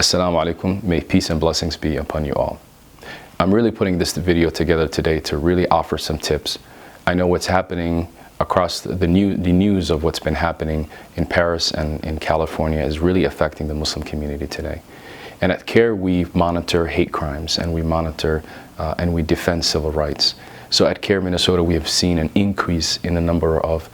Assalamu alaikum. May peace and blessings be upon you all. I'm really putting this video together today to really offer some tips. I know what's happening across the news of what's been happening in Paris and in California is really affecting the Muslim community today. And at CAIR, we monitor hate crimes and we monitor and we defend civil rights. So at CAIR Minnesota, we have seen an increase in the number of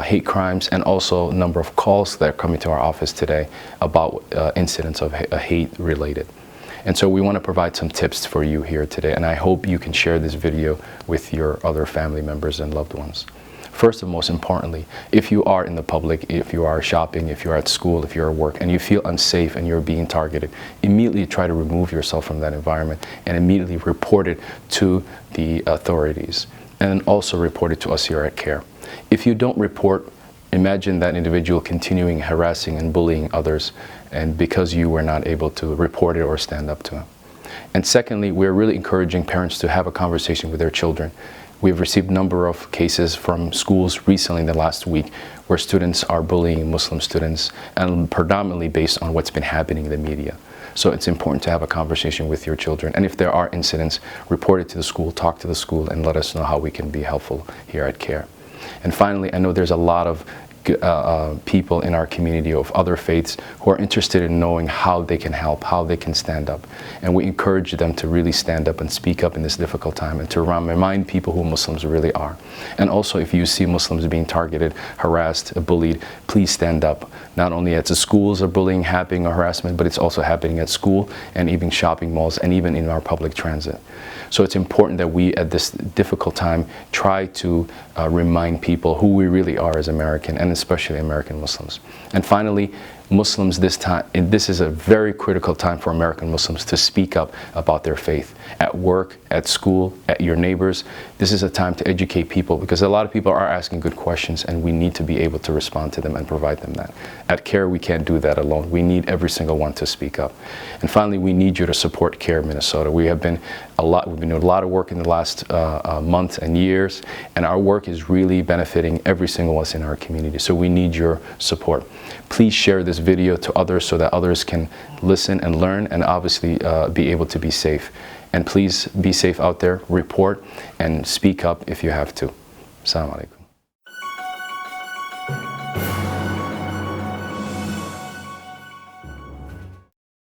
hate crimes and also a number of calls that are coming to our office today about incidents of hate related. And so we want to provide some tips for you here today, and I hope you can share this video with your other family members and loved ones. First and most importantly, if you are in the public, if you are shopping, if you're at school, if you're at work, and you feel unsafe and you're being targeted, immediately try to remove yourself from that environment and immediately report it to the authorities, and also report it to us here at CAIR. If you don't report, imagine that individual continuing harassing and bullying others, and because you were not able to report it or stand up to him. And secondly, we're really encouraging parents to have a conversation with their children. We've received a number of cases from schools recently in the last week where students are bullying Muslim students, and predominantly based on what's been happening in the media. So it's important to have a conversation with your children. And if there are incidents, report it to the school, talk to the school, and let us know how we can be helpful here at CAIR. And finally, I know there's a lot of people in our community of other faiths who are interested in knowing how they can help, how they can stand up. And we encourage them to really stand up and speak up in this difficult time and to remind people who Muslims really are. And also, if you see Muslims being targeted, harassed, bullied, please stand up. Not only at the schools are bullying happening or harassment, but it's also happening at school and even shopping malls and even in our public transit. So it's important that we, at this difficult time, try to remind people who we really are as American, and especially American Muslims. And finally, Muslims this is a very critical time for American Muslims to speak up about their faith. At work, at school, at your neighbors. This is a time to educate people, because a lot of people are asking good questions and we need to be able to respond to them and provide them that. At CAIR, we can't do that alone. We need every single one to speak up. And finally, we need you to support CAIR Minnesota. We've been doing a lot of work in the last months and years, and our work is really benefiting every single one in our community. So we need your support. Please share this video to others so that others can listen and learn, and obviously be able to be safe. And please be safe out there, report, and speak up if you have to. Assalamu alaikum.